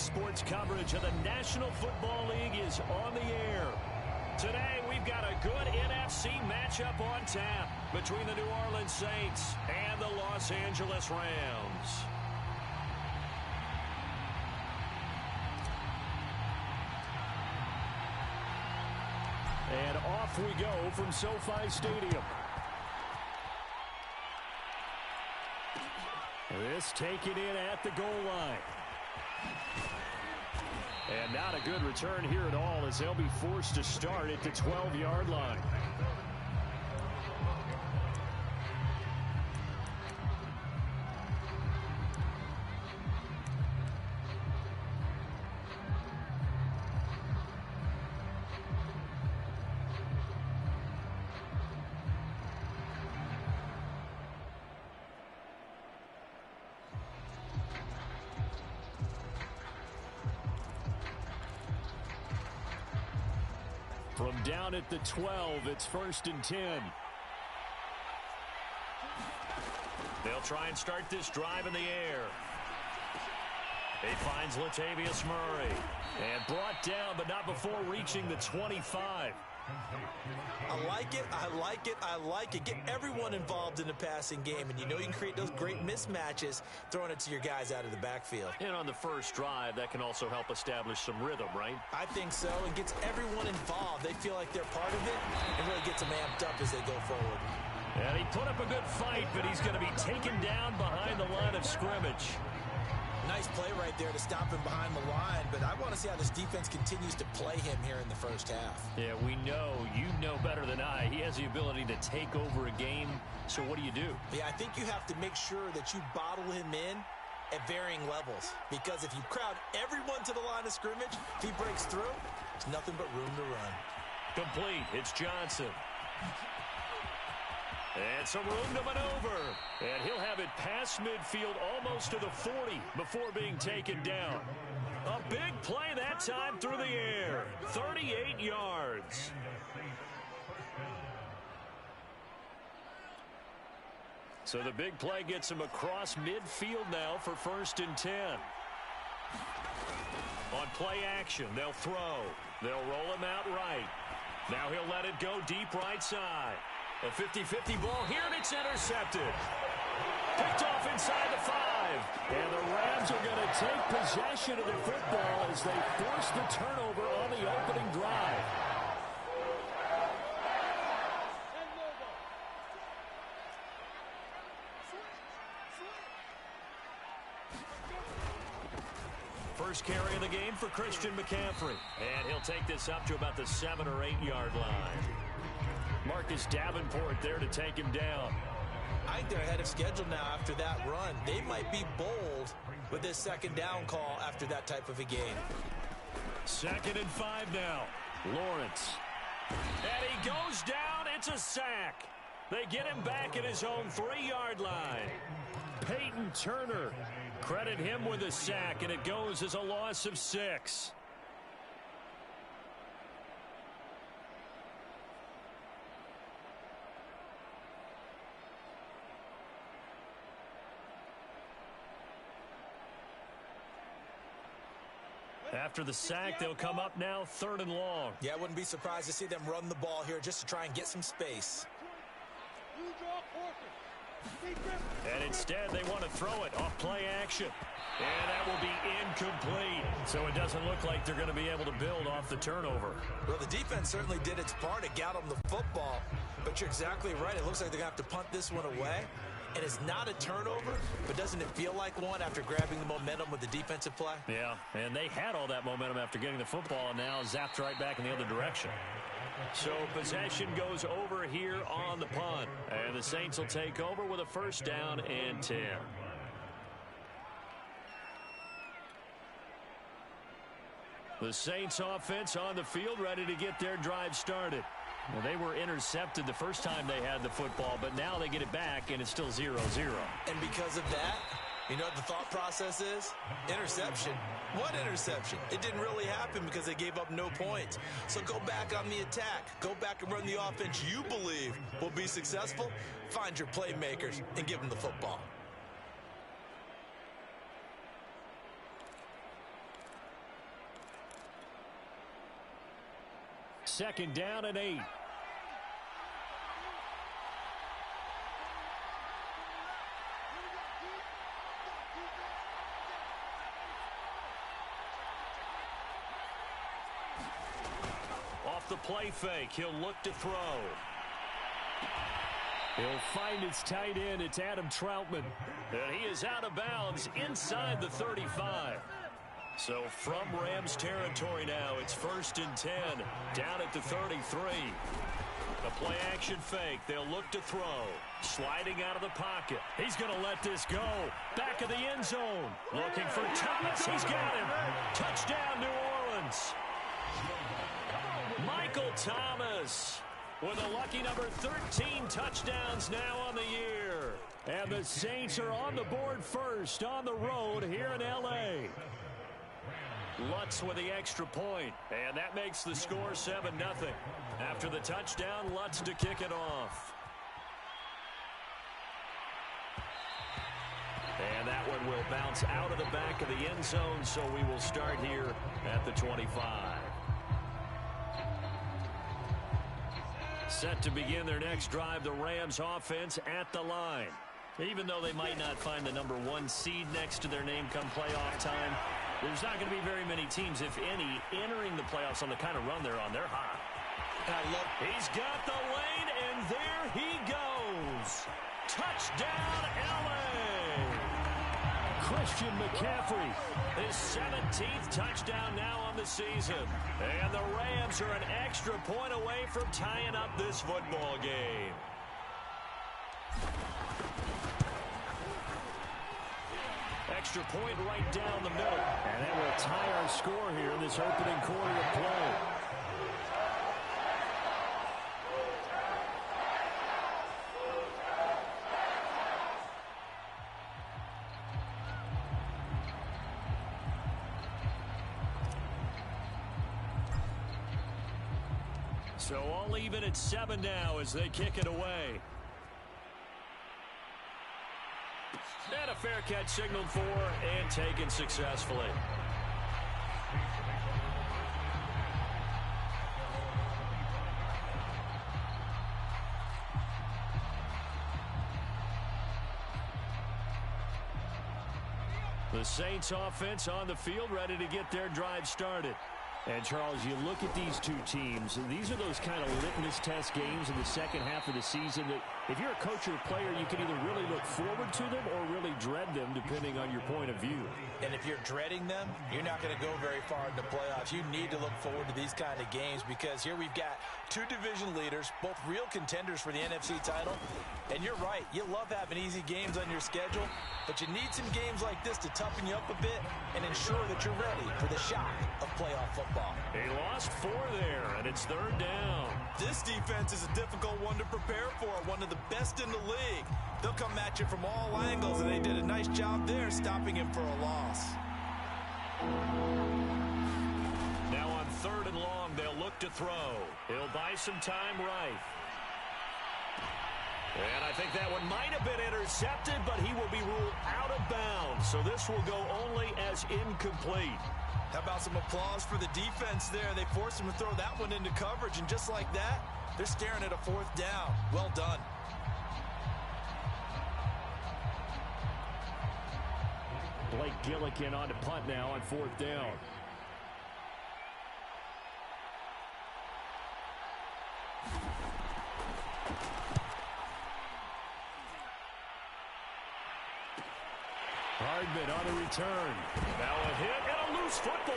sports coverage of the National Football League is on the air. Today, we've got a good NFC matchup on tap between the New Orleans Saints and the Los Angeles Rams. And off we go from SoFi Stadium. This taken in at the goal line. And not a good return here at all, as they'll be forced to start at the 12-yard line. From down at the 12, it's 1st and 10. They'll try and start this drive in the air. He finds Latavius Murray. And brought down, but not before reaching the 25. I like it, I like it, I like it. Get everyone involved in the passing game, and you know you can create those great mismatches throwing it to your guys out of the backfield. And on the first drive, that can also help establish some rhythm, right? I think so, and gets everyone involved. They feel like they're part of it, and really gets them amped up as they go forward. And he put up a good fight, but he's going to be taken down behind the line of scrimmage. Nice play right there to stop him behind the line, but I want to see how this defense continues to play him here in the first half. Yeah, we know, you know better than I, he has the ability to take over a game, so what do you do? Yeah, I think you have to make sure that you bottle him in at varying levels, because if you crowd everyone to the line of scrimmage, if he breaks through, there's nothing but room to run. Complete, it's Johnson. And some room to maneuver. And he'll have it past midfield almost to the 40 before being taken down. A big play that time through the air. 38 yards. So the big play gets him across midfield now for 1st and 10. On play action, they'll throw. They'll roll him out right. Now he'll let it go deep right side. A 50-50 ball here, and it's intercepted. Picked off inside the 5. And the Rams are going to take possession of the football as they force the turnover on the opening drive. First carry of the game for Christian McCaffrey. And he'll take this up to about the 7 or 8 yard line. Marcus Davenport there to take him down. I think they're ahead of schedule now after that run. They might be bold with this 2nd down call after that type of a game. 2nd and 5 now. Lawrence. And he goes down. It's a sack. They get him back at his own 3-yard line. Peyton Turner. Credit him with a sack, and it goes as a loss of 6. After the sack, they'll come up now 3rd and long. Yeah, I wouldn't be surprised to see them run the ball here just to try and get some space. And instead, they want to throw it off play action. And that will be incomplete. So it doesn't look like they're going to be able to build off the turnover. Well, the defense certainly did its part. It got them the football. But you're exactly right. It looks like they're going to have to punt this one away. And it's not a turnover, but doesn't it feel like one after grabbing the momentum with the defensive play? Yeah, and they had all that momentum after getting the football, and now zapped right back in the other direction. So possession goes over here on the punt. And the Saints will take over with a 1st down and 10. The Saints offense on the field ready to get their drive started. Well, they were intercepted the first time they had the football, but now they get it back, and it's still 0-0. And because of that, you know what the thought process is? Interception. What interception? It didn't really happen because they gave up no points. So go back on the attack. Go back and run the offense you believe will be successful. Find your playmakers and give them the football. 2nd down and 8. Off the play fake, he'll look to throw. He'll find his tight end. It's Adam Troutman. And he is out of bounds inside the 35. So from Rams territory now, it's 1st and 10, down at the 33. The play action fake. They'll look to throw. Sliding out of the pocket. He's going to let this go. Back of the end zone. Looking for Thomas. He's got him. Touchdown, New Orleans. Michael Thomas with a lucky number 13 touchdowns now on the year. And the Saints are on the board first on the road here in L.A. Lutz with the extra point, and that makes the score 7-0. After the touchdown, Lutz to kick it off. And that one will bounce out of the back of the end zone, so we will start here at the 25. Set to begin their next drive, the Rams offense at the line. Even though they might not find the number 1 seed next to their name come playoff time, there's not going to be very many teams, if any, entering the playoffs on the kind of run they're on. They're hot. He's got the lane, and there he goes. Touchdown, L.A. Christian McCaffrey, his 17th touchdown now on the season. And the Rams are an extra point away from tying up this football game. Extra point right down the middle. And that will tie our score here in this opening quarter of play. So all even at 7 now as they kick it away. And a fair catch signaled for and taken successfully. The Saints offense on the field ready to get their drive started. And, Charles, you look at these two teams, and these are those kind of litmus test games in the second half of the season that if you're a coach or a player, you can either really look forward to them or really dread them, depending on your point of view. And if you're dreading them, you're not going to go very far in the playoffs. You need to look forward to these kind of games because here we've got 2 division leaders, both real contenders for the NFC title. And you're right, you love having easy games on your schedule, but you need some games like this to toughen you up a bit and ensure that you're ready for the shock of playoff football. He lost 4 there, and it's 3rd down. This defense is a difficult one to prepare for, one of the best in the league. They'll come at you from all angles, and they did a nice job there stopping him for a loss. Now on 3rd and long, they'll look to throw. He'll buy some time right. And I think that one might have been intercepted, but he will be ruled out of bounds. So this will go only as incomplete. How about some applause for the defense there? They forced him to throw that one into coverage, and just like that, they're staring at a 4th down. Well done. Blake Gillikin on to punt now on 4th down. Hardman on a return. Now a hit and a loose football.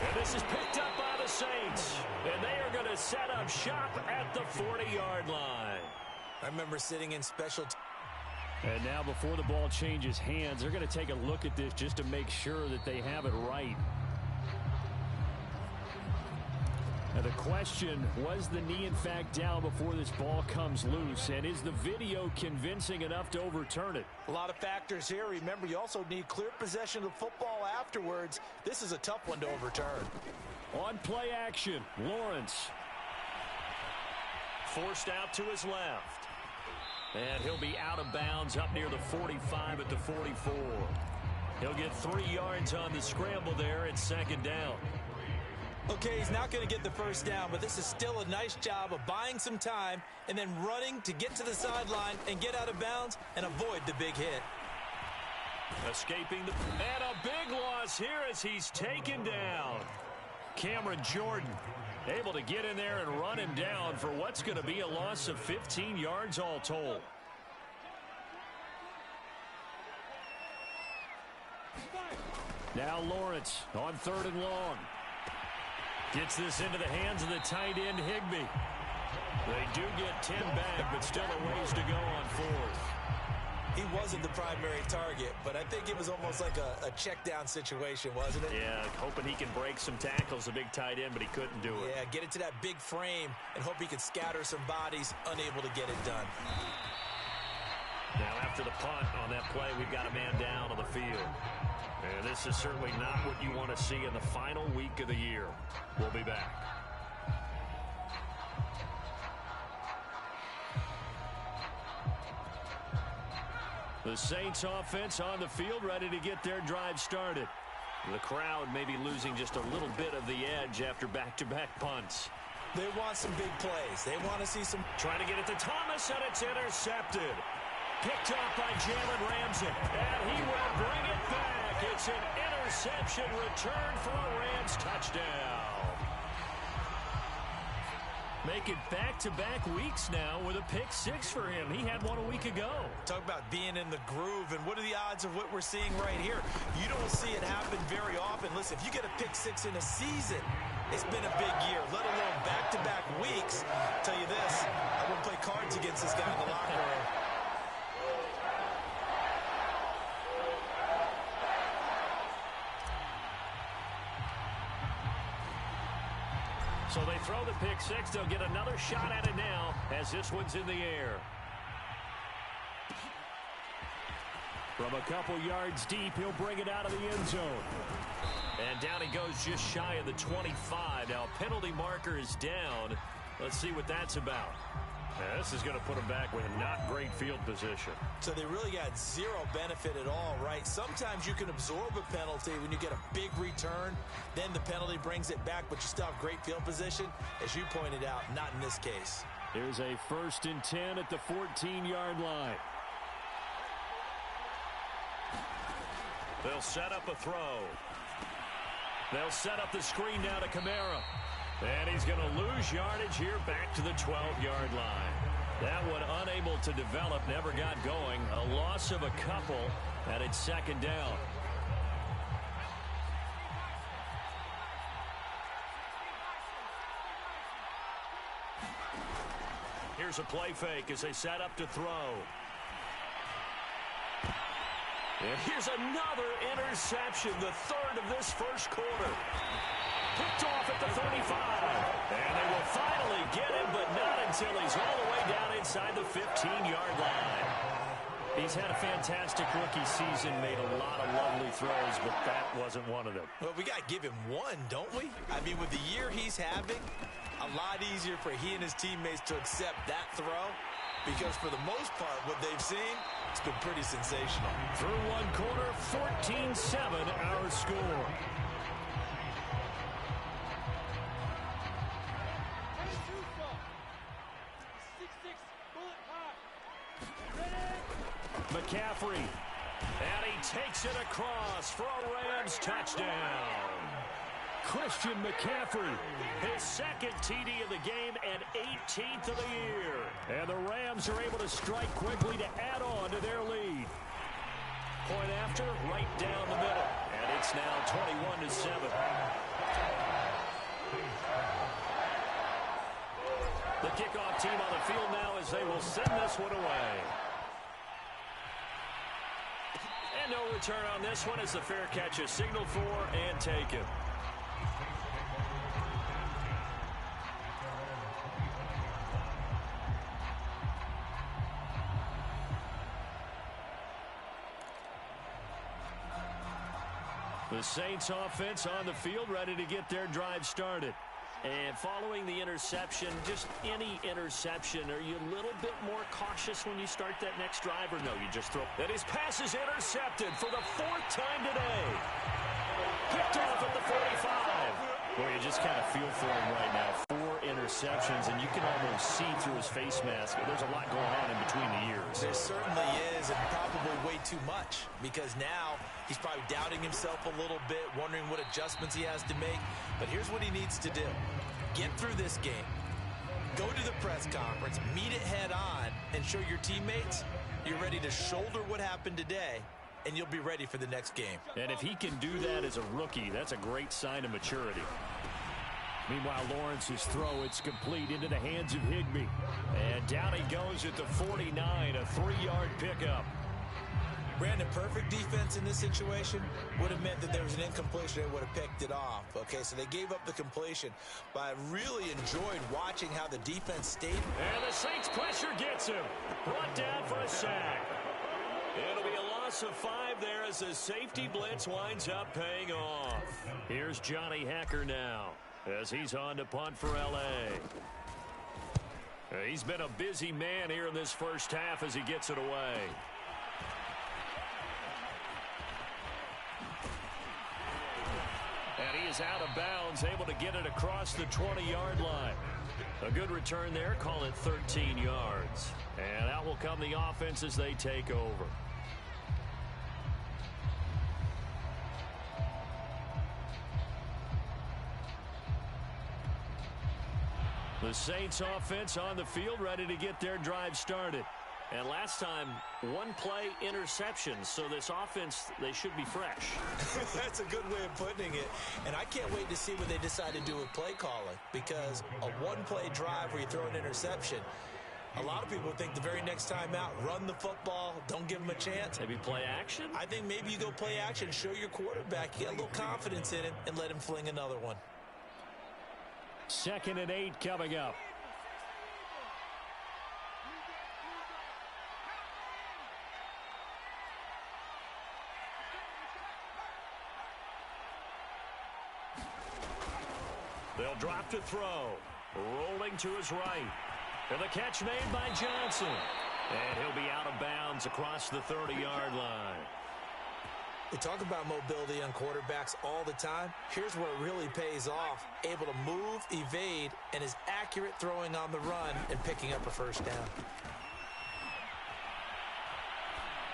And this is picked up by the Saints. And they are going to set up shop at the 40-yard line. I remember sitting in special. And now before the ball changes hands, they're going to take a look at this just to make sure that they have it right. Now the question, was the knee in fact down before this ball comes loose? And is the video convincing enough to overturn it? A lot of factors here. Remember, you also need clear possession of the football afterwards. This is a tough one to overturn. On play action, Lawrence. Forced out to his left. And he'll be out of bounds up near the 45 at the 44. He'll get 3 yards on the scramble there at 2nd down. Okay, he's not going to get the first down, but this is still a nice job of buying some time and then running to get to the sideline and get out of bounds and avoid the big hit. Escaping and a big loss here as he's taken down. Cameron Jordan able to get in there and run him down for what's going to be a loss of 15 yards all told. Now Lawrence on 3rd and long. Gets this into the hands of the tight end Higbee. They do get 10 back, but still a ways to go on 4th. He wasn't the primary target, but I think it was almost like a check down situation, wasn't it? Yeah, hoping he can break some tackles, a big tight end, but he couldn't do it. Yeah, get it to that big frame and hope he could scatter some bodies, unable to get it done. Now after the punt on that play, we've got a man down on the field. And this is certainly not what you want to see in the final week of the year. We'll be back. The Saints offense on the field, ready to get their drive started. The crowd may be losing just a little bit of the edge after back-to-back punts. They want some big plays. They want to see some... Trying to get it to Thomas, and it's intercepted. Picked off by Jalen Ramsey, and he will bring it back. It's an interception return for a Rams touchdown. Make it back-to-back weeks now with a pick 6 for him. He had one a week ago. Talk about being in the groove, and what are the odds of what we're seeing right here? You don't see it happen very often. Listen, if you get a pick 6 in a season, it's been a big year, let alone back-to-back weeks. I'll tell you this, I wouldn't play cards against this guy in the locker room. So they throw the pick 6. They'll get another shot at it now as this one's in the air. From a couple yards deep, he'll bring it out of the end zone. And down he goes just shy of the 25. Now penalty marker is down. Let's see what that's about. Now, this is going to put him back with a not great field position. So they really got zero benefit at all, right? Sometimes you can absorb a penalty when you get a big return. Then the penalty brings it back, but you still have great field position. As you pointed out, not in this case. Here's a 1st and 10 at the 14-yard line. They'll set up a throw. They'll set up the screen now to Kamara. And he's going to lose yardage here back to the 12-yard line. That one unable to develop, never got going. A loss of a couple, and it's 2nd down. Here's a play fake as they set up to throw. And here's another interception, the 3rd of this first quarter. Picked off at the 35. And they will finally get him, but not until he's all the way down inside the 15-yard line. He's had a fantastic rookie season, made a lot of lovely throws, but that wasn't one of them. Well, we got to give him one, don't we? I mean, with the year he's having, a lot easier for he and his teammates to accept that throw, because for the most part, what they've seen, it's been pretty sensational. Through one quarter, 14-7 our score. McCaffrey, and he takes it across for a Rams touchdown. Christian McCaffrey, his 2nd TD of the game and 18th of the year. And the Rams are able to strike quickly to add on to their lead. Point after, right down the middle. And it's now 21-7. The kickoff team on the field now as they will send this one away. And no return on this one as the fair catch is signaled for and taken. The Saints offense on the field ready to get their drive started. And following the interception, just any interception, are you a little bit more cautious when you start that next drive, or no, you just throw? And his pass is intercepted for the 4th time today. Picked off at the 45. Boy, you just kind of feel for him right now. 4 interceptions, and you can almost see through his face mask. There's a lot going on in between the ears. There certainly is, and probably way too much, because now he's probably doubting himself a little bit, wondering what adjustments he has to make. But here's what he needs to do. Get through this game. Go to the press conference, meet it head on, and show your teammates you're ready to shoulder what happened today, and you'll be ready for the next game. And if he can do that as a rookie, that's a great sign of maturity. Meanwhile, Lawrence's throw, it's complete into the hands of Higbee. And down he goes at the 49, a 3-yard pickup. Brandon, perfect defense in this situation would have meant that there was an incompletion and would have picked it off. Okay, so they gave up the completion, but I really enjoyed watching how the defense stayed. And the Saints pressure gets him. Brought down for a sack. It'll be a loss of 5 there as the safety blitz winds up paying off. Here's Johnny Hacker now as he's on to punt for L.A. He's been a busy man here in this first half as he gets it away. And he is out of bounds, able to get it across the 20-yard line. A good return there, call it 13 yards. And out will come the offense as they take over. The Saints offense on the field, ready to get their drive started. And last time, 1-play interception. So this offense, they should be fresh. That's a good way of putting it. And I can't wait to see what they decide to do with play calling. Because a 1-play drive where you throw an interception, a lot of people think the very next time out, run the football, don't give them a chance. Maybe play action? I think maybe you go play action, show your quarterback, you get a little confidence in him, and let him fling another one. 2nd and 8 coming up. They'll drop to throw. Rolling to his right. And the catch made by Johnson. And he'll be out of bounds across the 30-yard line. We talk about mobility on quarterbacks all the time. Here's where it really pays off. Able to move, evade, and is accurate throwing on the run and picking up a first down.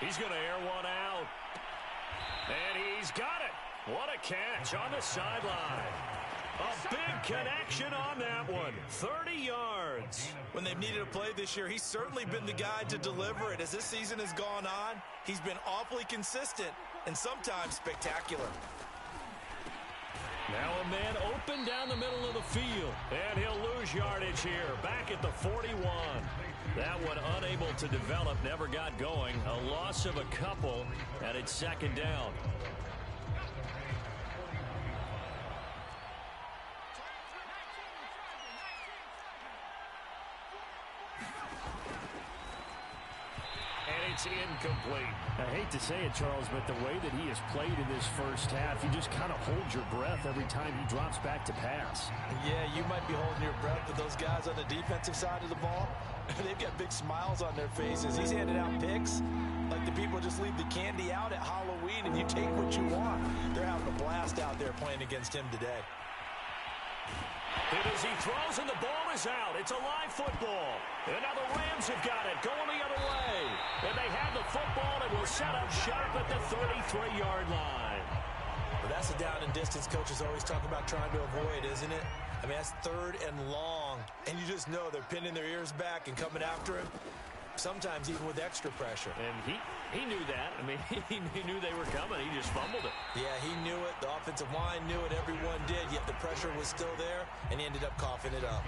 He's going to air one out. And he's got it. What a catch on the sideline. A big connection on that one. 30 yards. When they've needed a play this year, he's certainly been the guy to deliver it. As this season has gone on, he's been awfully consistent and sometimes spectacular. Now a man open down the middle of the field. And he'll lose yardage here. Back at the 41. That one unable to develop, never got going. A loss of a couple, and it's 2nd down. It's incomplete. I hate to say it, Charles, but the way that he has played in this first half, you just kind of hold your breath every time he drops back to pass. Yeah, you might be holding your breath, but those guys on the defensive side of the ball, they've got big smiles on their faces. He's handing out picks like the people just leave the candy out at Halloween and you take what you want. They're having a blast out there playing against him today. Hit as he throws, and the ball is out. It's a live football. And now the Rams have got it, going the other way. And they have the football and will set up shop at the 33-yard line. Well, that's a down and distance coaches always talk about trying to avoid, isn't it? I mean, that's 3rd and long. And you just know they're pinning their ears back and coming after him. Sometimes even with extra pressure. And he knew that. I mean, he knew they were coming. He just fumbled it. Yeah, he knew it. The offensive line knew it. Everyone did. Yet the pressure was still there, and he ended up coughing it up.